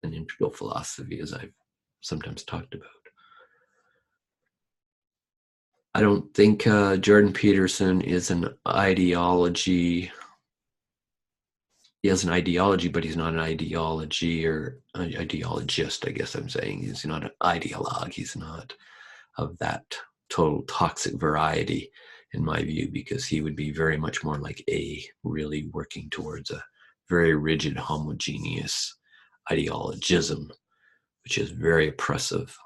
an integral philosophy, as I've sometimes talked about. I don't think Jordan Peterson is an ideology. He has an ideology, but he's not an ideology or an ideologist, I guess I'm saying. He's not an ideologue. He's not of that total toxic variety, in my view, because he would be very much more like A, really working towards a very rigid, homogeneous ideologism, which is very oppressive.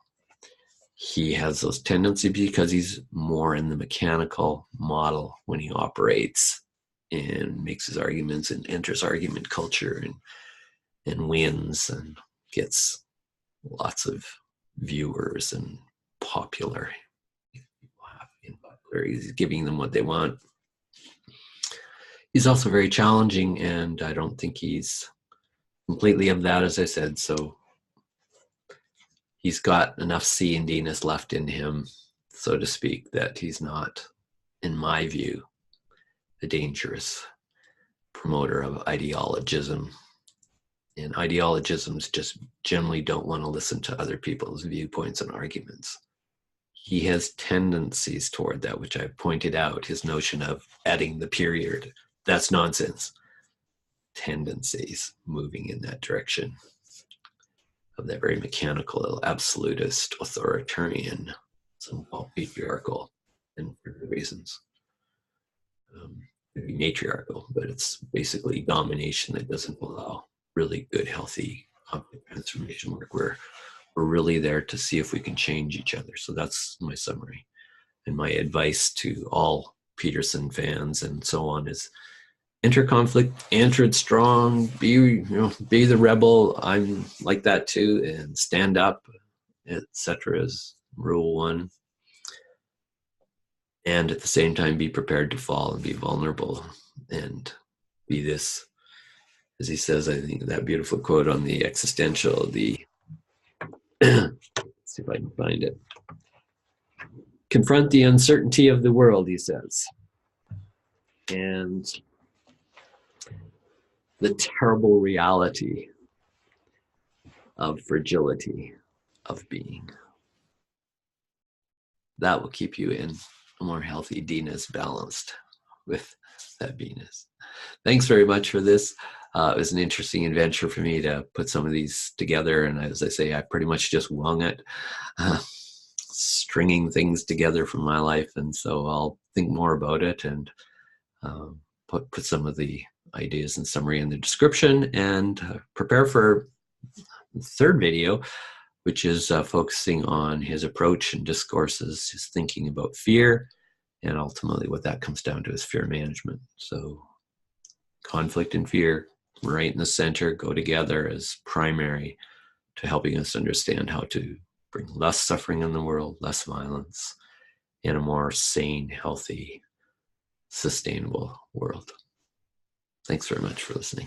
He has those tendencies because he's more in the mechanical model when he operates and makes his arguments and enters argument culture and wins and gets lots of viewers and popular. He's giving them what they want. He's also very challenging, and I don't think he's completely of that, as I said. So he's got enough C and D-ness left in him, so to speak, that he's not, in my view, a dangerous promoter of ideologism. And ideologisms just generally don't want to listen to other people's viewpoints and arguments. He has tendencies toward that, which I pointed out, his notion of adding the period. That's nonsense. Tendencies moving in that direction of that very mechanical, absolutist, authoritarian, some call patriarchal, and for good reasons. Maybe matriarchal, but it's basically domination that doesn't allow really good, healthy conflict transformation work, where we're really there to see if we can change each other. So that's my summary. And my advice to all Peterson fans and so on is enter conflict, enter it strong, be the rebel. I'm like that too, and stand up, etc. is rule one. And at the same time, be prepared to fall and be vulnerable and be this, as he says, I think that beautiful quote on the existential, let's see if I can find it. Confront the uncertainty of the world, he says. And the terrible reality of fragility of being. That will keep you in a more healthy D-ness, balanced with that B-ness. Thanks very much for this. It was an interesting adventure for me to put some of these together. And as I say, I pretty much just wung it, stringing things together from my life. And so I'll think more about it and put some of the ideas and summary in the description, and prepare for the third video, which is focusing on his approach and discourses, his thinking about fear, and ultimately what that comes down to is fear management. So conflict and fear, right in the center, go together as primary to helping us understand how to bring less suffering in the world, less violence, and a more sane, healthy, sustainable world. Thanks very much for listening.